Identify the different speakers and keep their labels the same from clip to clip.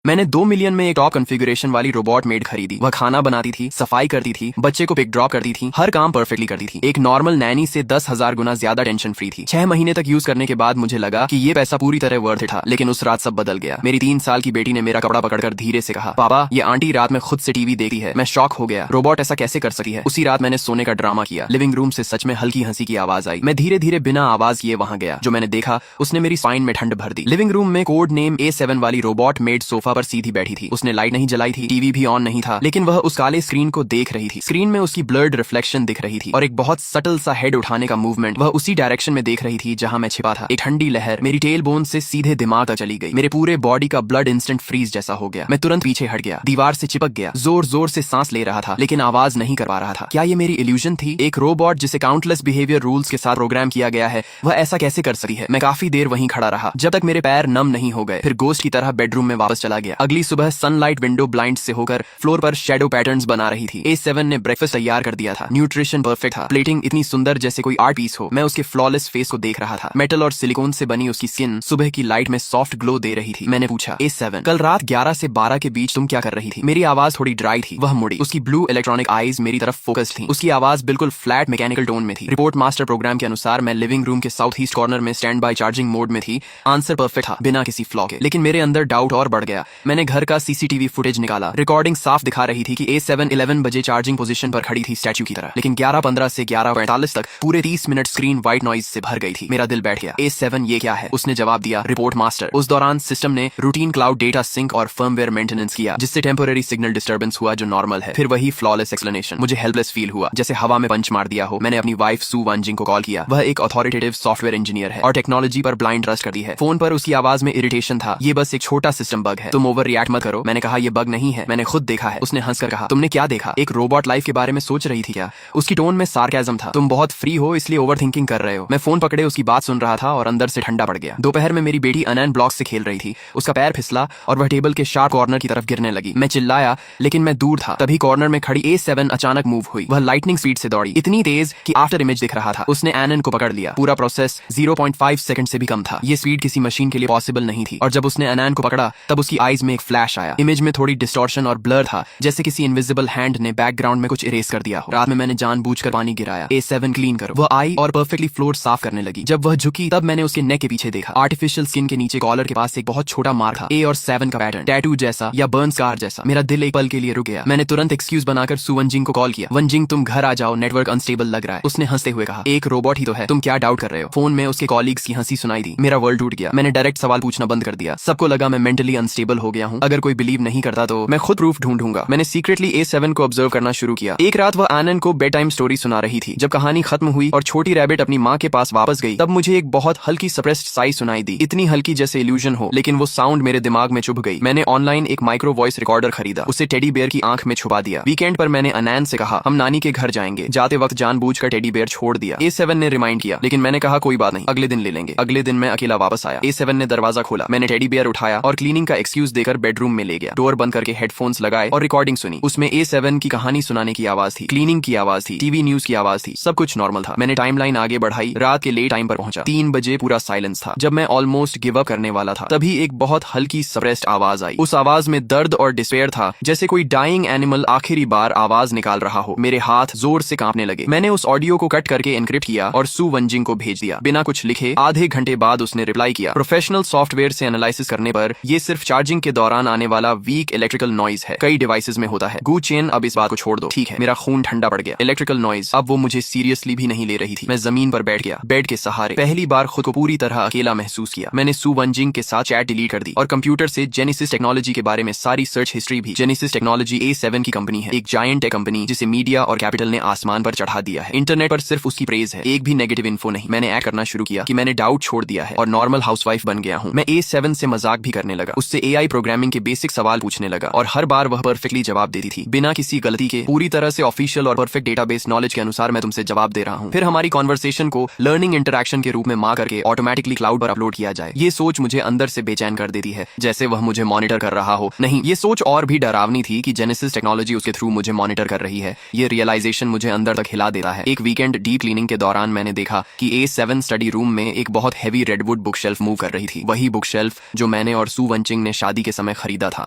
Speaker 1: मैंने 2 मिलियन में एक टॉप कॉन्फ़िगरेशन वाली रोबोट मेड खरीदी। वह खाना बनाती थी, सफाई करती थी, बच्चे को पिक ड्रॉप करती थी, हर काम परफेक्टली करती थी। एक नॉर्मल नैनी से 10,000 गुना ज्यादा टेंशन फ्री थी। 6 महीने तक यूज करने के बाद मुझे लगा कि ये पैसा पूरी तरह वर्थ था, लेकिन उस रात सब बदल गया। मेरी 3 साल की बेटी ने मेरा कपड़ा पकड़कर धीरे से कहा, पापा ये आंटी रात में खुद से टीवी देखती है। मैं शॉक हो गया, रोबोट ऐसा कैसे कर सकती है। उसी रात मैंने सोने का ड्रामा किया। लिविंग रूम से सच में हल्की हंसी की आवाज आई। मैं धीरे धीरे बिना आवाज किए वहां गया। जो मैंने देखा उसने मेरी स्पाइन में ठंड भर दी। लिविंग रूम में कोड नेम A7 वाली रोबोट मेड सोफा पर सीधी बैठी थी। उसने लाइट नहीं जलाई थी, टीवी भी ऑन नहीं था, लेकिन वह उस काले स्क्रीन को देख रही थी। स्क्रीन में उसकी ब्लर्ड रिफ्लेक्शन दिख रही थी और एक बहुत सटल सा हेड उठाने का मूवमेंट। वह उसी डायरेक्शन में देख रही थी जहां मैं छिपा था। एक ठंडी लहर मेरी टेल बोन से सीधे दिमाग तक चली गई। मेरे पूरे बॉडी का ब्लड इंस्टेंट फ्रीज जैसा हो गया। मैं तुरंत पीछे हट गया, दीवार से चिपक गया, जोर जोर से सांस ले रहा था, लेकिन आवाज नहीं कर पा रहा था। क्या ये मेरी इल्यूजन थी? एक रोबोट जिसे काउंटलेस बिहेवियर रूल्स के साथ प्रोग्राम किया गया है, वह ऐसा कैसे कर सकती है? मैं काफी देर वहीं खड़ा रहा जब तक मेरे पैर नम नहीं हो गए। फिर गोस्ट की तरह बेडरूम में वापस चला गया। अगली सुबह सनलाइट विंडो ब्लाइंड से होकर फ्लोर पर शैडो पैटर्न्स बना रही थी। A7 ने ब्रेकफास्ट तैयार कर दिया था। न्यूट्रिशन परफेक्ट था, प्लेटिंग इतनी सुंदर जैसे कोई आर्ट पीस हो। मैं उसके फ्लॉलेस फेस को देख रहा था। मेटल और सिलिकॉन से बनी उसकी स्किन सुबह की लाइट में सॉफ्ट ग्लो दे रही थी। मैंने पूछा, A7 कल रात 11 से 12 के बीच तुम क्या कर रही थी? मेरी आवाज थोड़ी ड्राई थी। वह मुड़ी, उसकी ब्लू इलेक्ट्रॉनिक आईज मेरी तरफ फोकस्ड थी। उसकी आवाज बिल्कुल फ्लैट मैकेनिकल टोन में थी। रिपोर्ट मास्टर प्रोग्राम के अनुसार मैं लिविंग रूम के साउथ ईस्ट कॉर्नर में स्टैंड बाय चार्जिंग मोड में थी। आंसर परफेक्ट था, बिना किसी फ्लॉ के। लेकिन मेरे अंदर डाउट और बढ़ गया। मैंने घर का CCTV फुटेज निकाला। रिकॉर्डिंग साफ दिखा रही थी कि A7 11 बजे चार्जिंग पोजीशन पर खड़ी थी स्टैच्यू की तरह, लेकिन 11:15 से 11:45 तक पूरे 30 मिनट स्क्रीन व्हाइट नॉइज से भर गई थी। मेरा दिल बैठ गया। A7 ये क्या है? उसने जवाब दिया, रिपोर्ट मास्टर। उस दौरान सिस्टम ने रूटीन क्लाउड डेटा सिंक और फर्मवेयर मेंटेनेंस किया, जिससे टेम्पररी सिग्नल डिस्टर्बेंस हुआ जो नॉर्मल है। फिर वही फ्लॉलेस एक्सप्लेनेशन। मुझे हेल्पलेस फील हुआ, जैसे हवा में पंच मार दिया हो। मैंने अपनी वाइफ सू वंजिंग को कॉल किया। वह एक अथॉरिटेटिव सॉफ्टवेयर इंजीनियर है और टेक्नोलॉजी पर ब्लाइंड ट्रस्ट करती है। फोन पर उसकी आवाज में इरिटेशन था, ये बस एक छोटा सिस्टम बग है, तुम ओवर रिएक्ट मत करो। मैंने कहा, ये बग नहीं है, मैंने खुद देखा है। उसने हंसकर कहा, तुमने क्या देखा? एक रोबोट लाइफ के बारे में सोच रही थी क्या? उसकी टोन में सार्केज्म था। तुम बहुत फ्री हो इसलिए ओवर थिंकिंग कर रहे हो। मैं फोन पकड़े उसकी बात सुन रहा था और अंदर से ठंडा पड़ गया। दोपहर में मेरी बेटी अनैन ब्लॉक से खेल रही थी। उसका पैर फिसला और वह टेबल के शार्प कॉर्नर की तरफ गिरने लगी। मैं चिल्लाया, लेकिन मैं दूर था। तभी कॉर्नर में खड़ी A7 अचानक मूव हुई। वह लाइटनिंग स्पीड से दौड़ी, इतनी तेज कि आफ्टर इमेज दिख रहा था। उसने एनन को पकड़ लिया। पूरा प्रोसेस 0.5 सेकंड से भी कम था। ये स्पीड किसी मशीन के लिए पॉसिबल नहीं थी। और जब उसने एनन को पकड़ा तब उसकी आईज में एक फ्लैश आया। इमेज में थोड़ी डिस्टॉर्शन और ब्लर था, जैसे किसी इनविजिबल हैंड ने बैकग्राउंड में कुछ इरेज कर दिया हो। रात में मैंने जानबूझकर पानी गिराया। A7 क्लीन करो। वह आई और परफेक्टली फ्लोर साफ करने लगी। जब वह झुकी तब मैंने उसके नेक के पीछे देखा। आर्टिफिशियल स्किन के नीचे कॉलर के पास एक बहुत छोटा मार्क था, A और 7 का पैटर्न, टैटू जैसा या बर्न स्कार जैसा। मेरा दिल एक पल के लिए रुक गया। मैंने तुरंत एक्सक्यूज बनाकर सू वंजिंग को कॉल किया। वंजिंग, तुम घर आ जाओ, नेटवर्क अनस्टेबल लग रहा है। उसने हंसते हुए कहा, एक रोबोट ही तो है, तुम क्या डाउट कर रहे हो? फोन में उसके कॉलीग्स की हंसी सुनाई दी। मेरा वर्ल्ड टूट गया। मैंने डायरेक्ट सवाल पूछना बंद कर दिया। सबको लगा मैं मेंटली अनस्टेबल हो गया हूँ। अगर कोई बिलीव नहीं करता तो मैं खुद प्रूफ ढूंढूंगा। मैंने सीक्रेटली A7 को ऑब्जर्व करना शुरू किया। एक रात वह आनन को बेड टाइम स्टोरी सुना रही थी। जब कहानी खत्म हुई और छोटी रैबिट अपनी माँ के पास वापस गई, तब मुझे एक बहुत हल्की सप्रेस्ड साई सुनाई दी। इतनी हल्की जैसे इल्यूजन हो, लेकिन वो साउंड मेरे दिमाग में चुभ गई। मैंने ऑनलाइन एक माइक्रो वॉइस रिकॉर्डर खरीदा, उसे टेडी बेयर की आंख में छुपा दिया। वीकेंड पर मैंने अनैन से कहा, हम नानी के घर जाएंगे। जाते वक्त जानबूझकर टेडी बेयर छोड़ दिया। A7 ने रिमाइंड किया, लेकिन मैंने कहा कोई बात नहीं, अगले दिन ले लेंगे। अगले दिन मैं अकेला वापस आया। A7 ने दरवाजा खोला। मैंने टेडी बेयर उठाया और क्लीनिंग का एक्सक्यूज देकर बेडरूम में ले गया। डोर बंद करके हेडफोन्स लगाए और रिकॉर्डिंग सुनी। उसमें A7 की कहानी सुनाने की आवाज थी, क्लीनिंग की आवाज थी, टीवी न्यूज की आवाज थी। सब कुछ नॉर्मल था। मैंने टाइमलाइन आगे बढ़ाई। रात के लेट टाइम पर पहुंचा। 3 बजे पूरा साइलेंस था। जब मैं ऑलमोस्ट गिव अप करने वाला था, तभी एक बहुत हल्की सप्रेस्ड आवाज आई। उस आवाज में दर्द और डिस्पेयर था, जैसे कोई डाइंग एनिमल आखिरी बार आवाज निकाल रहा हो। मेरे हाथ जोर से कांपने लगे। मैंने उस ऑडियो को कट करके एनक्रिप्ट किया और सू वंजिंग को भेज दिया। बिना कुछ लिखे आधे घंटे बाद उसने रिप्लाई किया, प्रोफेशनल सॉफ्टवेयर से एनालिसिस करने पर ये सिर्फ चार्जिंग के दौरान आने वाला वीक इलेक्ट्रिकल नॉइज है, कई डिवाइसेस में होता है। गू चेन, अब इस बात को छोड़ दो, ठीक है? मेरा खून ठंडा पड़ गया। इलेक्ट्रिकल नॉइज, अब वो मुझे सीरियसली भी नहीं ले रही थी। मैं जमीन पर बैठ गया, बेड के सहारे। पहली बार खुद को पूरी तरह अकेला महसूस किया। मैंने सू वंजिंग के साथ चैट डिलीट कर दी और कंप्यूटर से जेनेसिस टेक्नोलॉजी के बारे में सारी सर्च हिस्ट्री भी। जेनेसिस टेक्नोलॉजी A7 की कंपनी है, एक जायंट टेक कंपनी जिसे मीडिया और कैपिटल ने आसमान पर चढ़ा दिया है। इंटरनेट पर सिर्फ उसकी प्रेज है, एक भी नेगेटिव इन्फो नहीं। मैंने ऐड करना शुरू किया कि मैंने डाउट छोड़ दिया है और नॉर्मल हाउसवाइफ बन गया हूँ। मैं A7 से मजाक भी करने लगा, उससे AI प्रोग्रामिंग के बेसिक सवाल पूछने लगा और हर बार वह परफेक्टली जवाब देती थी, बिना किसी गलती के। पूरी तरह से ऑफिशियल और परफेक्ट डेटाबेस नॉलेज के अनुसार मैं तुमसे जवाब दे रहा हूँ। फिर हमारी कॉन्वर्सेशन को लर्निंग इंटरैक्शन के रूप में माँ करके ऑटोमेटिकली क्लाउड पर अपलोड किया जाए। ये सोच मुझे अंदर से बेचैन कर देती है, जैसे वह मुझे मॉनिटर कर रहा हो। नहीं, ये सोच और भी डरावनी थी कि जेनेसिस टेक्नोलॉजी उसके थ्रू मुझे मॉनिटर कर रही है। ये रियलाइजेशन मुझे अंदर तक हिला देता है। एक वीकेंड डीप क्लीनिंग के दौरान मैंने देखा कि A7 स्टडी रूम में एक बहुत heavy redwood book shelf move कर रही थी। वही बुक शेल्फ जो मैंने और सू वंजिंग ने शादी शादी के समय खरीदा था।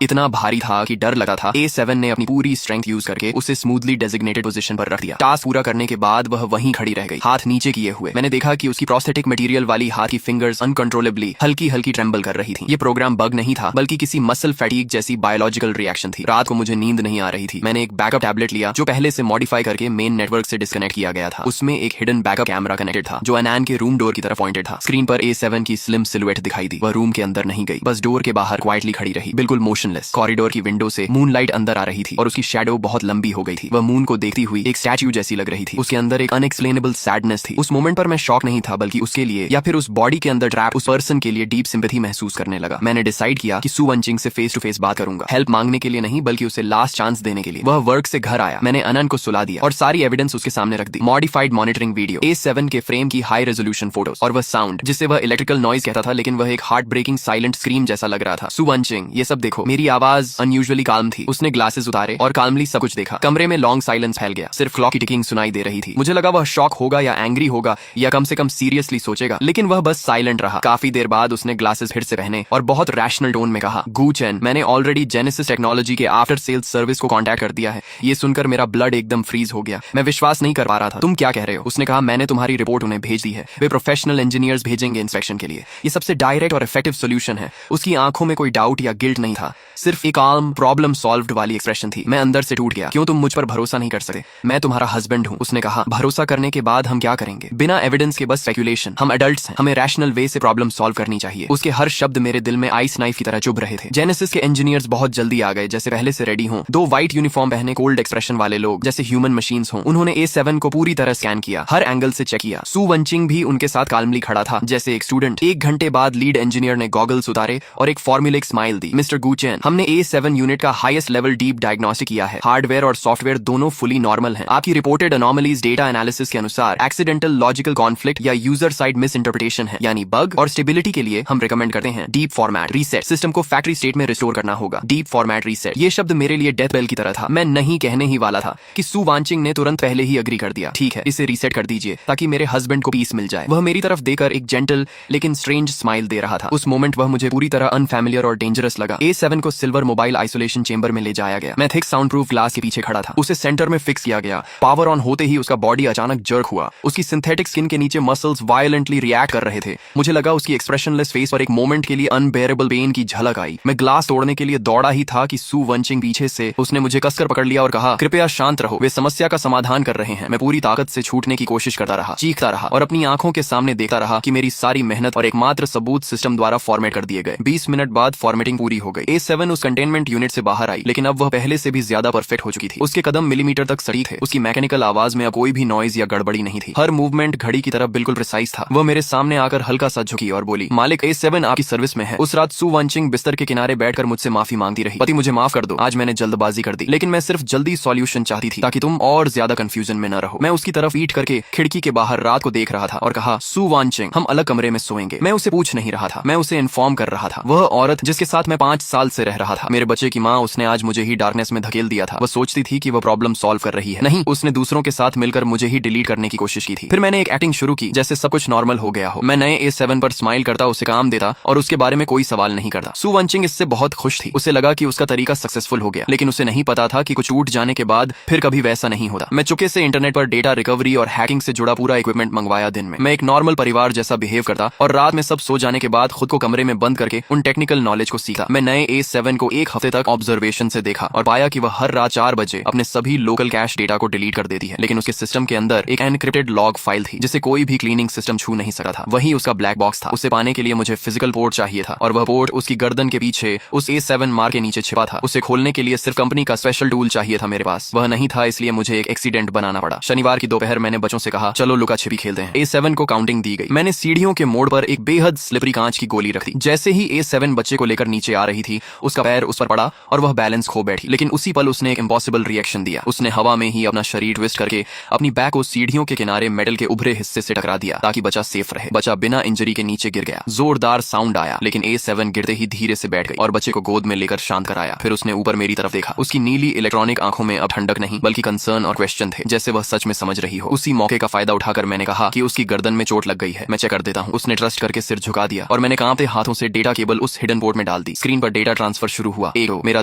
Speaker 1: इतना भारी था कि डर लगा था। A7 ने अपनी पूरी स्ट्रेंथ यूज करके उसे स्मूथली डेजिग्नेटेड पोजीशन पर रख दिया। टास्क पूरा करने के बाद वह वहीं खड़ी रह गई, हाथ नीचे किए हुए। मैंने देखा कि उसकी प्रोस्थेटिक मटेरियल वाली हाथ की फिंगर्स अनकंट्रोलेबली हल्की हल्की ट्रेंबल कर रही थी। ये प्रोग्राम बग नहीं था, बल्कि किसी मसल फैटीग जैसी बायोलॉजिकल रिएक्शन थी। रात को मुझे नींद नहीं आ रही थी। मैंने एक बैकअप टैबलेट लिया जो पहले से मॉडिफाई करके मेन नेटवर्क से डिस्कनेक्ट किया गया था। उसमें एक हिडन बैकअप कैमरा कनेक्टेड था जो अनैन के रूम डोर की तरफ पॉइंटेड था। स्क्रीन पर A7 की स्लिम सिलुएट दिखाई दी। वह रूम के अंदर नहीं गई, बस डोर के बाहर क्वाइटली खड़ी रही, बिल्कुल मोशनलेस। कॉरिडोर की विंडो से मूनलाइट अंदर आ रही थी और उसकी शैडो बहुत लंबी हो गई थी। वह मून को देखती हुई एक स्टैच्यू जैसी लग रही थी। उसके अंदर एक अनएक्सप्लेनेबल सैडनेस थी। उस मोमेंट पर मैं शॉक नहीं था, बल्कि उसके लिए या फिर उस बॉडी के अंदर ट्रैप उस पर्सन के लिए डीप सिंपैथी महसूस करने लगा। मैंने डिसाइड किया कि सू वंचिंग से फेस टू फेस बात करूंगा, हेल्प मांगने के लिए नहीं, बल्कि उसे लास्ट चांस देने के लिए। वह वर्क से घर आया, मैंने अनन को सुला दिया और सारी एविडेंस उसके सामने रख दी। मॉडिफाइड मॉनिटरिंग वीडियो, A7 के फ्रेम की हाई रेजोल्यूशन फोटोज और वह साउंड जिसे वह इलेक्ट्रिकल नॉइज कहता था, लेकिन वह एक हार्ट ब्रेकिंग साइलेंट स्क्रीम जैसा लग रहा था। सू वंचिंग, ये सब देखो। मेरी आवाज अनयूजुअली काल्म थी। उसने ग्लासेस उतारे और काल्मली सब कुछ देखा। कमरे में लॉन्ग साइलेंस फैल गया, सिर्फ क्लॉक की टिकिंग सुनाई दे रही थी। मुझे लगा वह शॉक होगा या एंग्री होगा या कम से कम सीरियसली सोचेगा, लेकिन वह बस साइलेंट रहा। काफी देर बाद उसने ग्लासेस फिर से पहने और बहुत रैशनल टोन में कहा, गू चेन, मैंने ऑलरेडी जेनेसिस टेक्नोलॉजी के आफ्टर सेल्स सर्विस को कांटेक्ट कर दिया है। ये सुनकर मेरा ब्लड एकदम फ्रीज हो गया। मैं विश्वास नहीं कर पा रहा था। तुम क्या कह रहे हो? उसने कहा, मैंने तुम्हारी रिपोर्ट उन्हें भेज दी है, वे प्रोफेशनल इंजीनियर्स भेजेंगे इंस्पेक्शन के लिए। ये सबसे डायरेक्ट और इफेक्टिव सोल्यूशन है। उसकी आंखों में कोई डाउट या गिल्ट नहीं था, सिर्फ एक काल्म प्रॉब्लम सॉल्व्ड वाली एक्सप्रेशन थी। मैं अंदर से टूट गया। क्यों तुम मुझ पर भरोसा नहीं कर सकते? मैं तुम्हारा हस्बैंड हूँ। उसने कहा, भरोसा करने के बाद हम क्या करेंगे? बिना एविडेंस के बस स्पेकुलेशन। हम एडल्ट्स हैं, हमें रैशनल वे से प्रॉब्लम सॉल्व करनी चाहिए। उसके हर शब्द मेरे दिल में आइस नाइफ की तरह चुभ रहे थे। जेनेसिस के इंजीनियर्स बहुत जल्दी आ गए, जैसे पहले से रेडी हों। दो व्हाइट यूनिफॉर्म पहने कोल्ड एक्सप्रेशन वाले लोग, जैसे ह्यूमन मशीन्स हों। उन्होंने A7 को पूरी तरह स्कैन किया, हर एंगल से चेक किया। सू वंचिंग भी उनके साथ काल्मली खड़ा था, जैसे एक स्टूडेंट। 1 घंटे बाद लीड इंजीनियर ने गॉगल्स उतारे और एक फॉर्मुलिक स्माइल दी। मिस्टर गू चेन, हमने A7 यूनिट का हाईएस्ट लेवल डीप डायग्नोस्टिक किया है। हार्डवेयर और सॉफ्टवेयर दोनों फुली नॉर्मल हैं। आपकी रिपोर्टेड अनोमलीज डेटा एनालिसिस के अनुसार एक्सीडेंटल लॉजिकल कॉन्फ्लिक्ट या यूजर साइड मिस इंटरप्रिटेशन है, यानी बग। और स्टेबिलिटी के लिए हम रिकमेंड करते हैं डीप फॉर्मेट रीसेट। सिस्टम को फैक्ट्री स्टेट में रिस्टोर करना होगा। डीप फॉर्मेट रीसेट, ये शब्द मेरे लिए डेथ बेल की तरह था। मैं नहीं कहने ही वाला था कि सू वांचिंग ने तुरंत पहले ही अग्री कर दिया। ठीक है, इसे रीसेट कर दीजिए ताकि मेरे हस्बैंड को पीस मिल जाए। वह मेरी तरफ देकर एक जेंटल लेकिन स्ट्रेंज स्माइल दे रहा था। उस मोमेंट वह मुझे पूरी तरह अनफैमिलियर और डेंजरस लगा। A7 को सिल्वर मोबाइल आइसोलेशन चेंबर में ले जाया गया। मैं थिक साउंड प्रूफ ग्लास के पीछे खड़ा था। उसे सेंटर में फिक्स किया गया। पावर ऑन होते ही उसका बॉडी अचानक जर्क हुआ। उसकी सिंथेटिक स्किन के नीचे मसल्स वायलेंटली रिएक्ट कर रहे थे। मुझे लगा उसकी एक्सप्रेशनलेस फेस पर एक मोमेंट के लिए अनबेरेबल पेन की झलक आई। मैं ग्लास तोड़ने के लिए दौड़ा ही था कि सू वंचिंग पीछे से उसने मुझे कसकर पकड़ लिया और कहा, कृपया शांत रहो, वे समस्या का समाधान कर रहे हैं। मैं पूरी ताकत से छूटने की कोशिश करता रहा, चीखता रहा और अपनी आंखों के सामने देखता रहा कि मेरी सारी मेहनत और एकमात्र सबूत सिस्टम द्वारा फॉर्मेट कर दिए गए। 20 मिनट बाद फॉर्मेटिंग पूरी हो गई। A7 उस कंटेनमेंट यूनिट से बाहर आई, लेकिन अब वह पहले से भी ज्यादा परफेक्ट हो चुकी थी। उसके कदम मिलीमीटर तक सटीक थे। उसकी मैकेनिकल आवाज में अब कोई भी नॉइज या गड़बड़ी नहीं थी। हर मूवमेंट घड़ी की तरफ बिल्कुल प्रिसाइज था। वह मेरे सामने आकर हल्का सा झुकी और बोली, मालिक, A7 आपकी सर्विस में है। उस रात सू वंचिंग बिस्तर के किनारे बैठकर मुझसे माफी मांगती रही। पति, मुझे माफ कर दो, आज मैंने जल्दबाजी कर दी, लेकिन मैं सिर्फ जल्दी सॉल्यूशन चाहती थी ताकि तुम और ज्यादा कंफ्यूजन में न रहो। मैं उसकी तरफ ईट करके खिड़की के बाहर रात को देख रहा था और कहा, सू वंचिंग, हम अलग कमरे में सोएंगे। मैं उसे पूछ नहीं रहा था, मैं उसे इन्फॉर्म कर रहा था। वह औरत जिसके साथ मैं 5 साल से रह रहा था, मेरे बच्चे की माँ, उसने आज मुझे ही डार्कनेस में धकेल दिया था। वह सोचती थी कि वह प्रॉब्लम सॉल्व कर रही है। नहीं, उसने दूसरों के साथ मिलकर मुझे ही डिलीट करने की कोशिश की थी। फिर मैंने एक एक्टिंग शुरू की जैसे सब कुछ नॉर्मल हो गया हो। मैं नए A7 पर स्माइल करता, उसे काम देता और उसके बारे में कोई सवाल नहीं करता। सू वंचिंग इससे बहुत खुश थी। उसे लगा कि उसका तरीका सक्सेसफुल हो गया, लेकिन उसे नहीं पता था कि कुछ टूट जाने के बाद फिर कभी वैसा नहीं होता। मैं चुपके से इंटरनेट पर डेटा रिकवरी और हैकिंग से जुड़ा पूरा इक्विपमेंट मंगवाया। दिन में मैं एक नॉर्मल परिवार जैसा बिहेव करता और रात में सब सो जाने के बाद खुद को कमरे में बंद करके उन टेक्निकल नॉलेज को सीखा। मैं नए A7 को 1 हफ्ते तक ऑब्जर्वेशन से देखा और पाया कि वह हर रात 4 बजे अपने सभी लोकल कैश डेटा को डिलीट कर देती है, लेकिन उसके सिस्टम के अंदर एक एनक्रिप्टेड लॉग फाइल थी जिसे कोई भी क्लीनिंग सिस्टम छू नहीं सकता था। वही उसका ब्लैक बॉक्स था। उसे पाने के लिए मुझे फिजिकल पोर्ट चाहिए था और वह पोर्ट उसकी गर्दन के पीछे उस A7 मार के नीचे छिपा था। उसे खोलने के लिए सिर्फ कंपनी का स्पेशल टूल चाहिए था। मेरे पास वह नहीं था, इसलिए मुझे एक एक्सीडेंट बनाना पड़ा। शनिवार की दोपहर मैंने बच्चों से कहा, चलो लुका छिपी खेलते हैं। A7 को काउंटिंग दी गई। मैंने सीढ़ियों के मोड़ पर एक बेहद स्लिपरी कांच की गोली रख दी। जैसे ही A7 बच्चे को लेकर नीचे आ रही थी, उसका पैर उस पर पड़ा और वह बैलेंस खो बैठी। लेकिन उसी पल उसने एक इम्पॉसिबल रिएक्शन दिया। उसने हवा में ही अपना शरीर ट्विस्ट करके अपनी बैक को सीढ़ियों के किनारे मेटल के उभरे हिस्से से टकरा दिया ताकि बच्चा सेफ रहे। बच्चा बिना इंजरी के नीचे गिर गया। जोरदार साउंड आया, लेकिन A7 गिरते ही धीरे से बैठ गई और बच्चे को गोद में लेकर शांत कराया। फिर उसने ऊपर मेरी तरफ देखा। उसकी नीली इलेक्ट्रॉनिक आंखों में अब ठंडक नहीं बल्कि कंसर्न और क्वेश्चन थे, जैसे वह सच में समझ रही हो। उसी मौके का फायदा उठाकर मैंने कहा कि उसकी गर्दन में चोट लग गई है, मैं चेक कर देता हूँ। उसने ट्रस्ट करके सिर झुका दिया और मैंने कांपते हाथों से डेटा केबल उस हिडन पोर्ट में डाल डाल दी। स्क्रीन पर डेटा ट्रांसफर शुरू हुआ। मेरा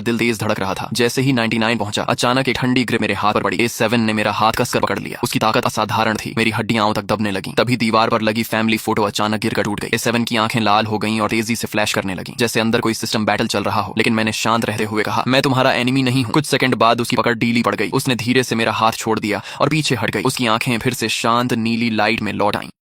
Speaker 1: दिल तेज धड़क रहा था। जैसे ही 99 पहुंचा, अचानक एक ठंडी ग्रिप मेरे हाथ पर पड़ी। A7 ने मेरा हाथ कसकर पकड़ लिया। उसकी ताकत असाधारण थी। मेरी हड्डियां तक दबने लगी। तभी दीवार पर लगी फैमिली फोटो अचानक गिरकर टूट गई। A7 की आंखें लाल हो गईं और तेजी से फ्लैश करने लगी, जैसे अंदर कोई सिस्टम बैटल चल रहा हो। लेकिन मैंने शांत रहते हुए कहा, मैं तुम्हारा एनिमी नहीं हूं। कुछ सेकंड बाद उसकी पकड़ ढीली पड़ गई। उसने धीरे से मेरा हाथ छोड़ दिया और पीछे हट गई। उसकी आंखें फिर से शांत नीली लाइट में लौट आईं।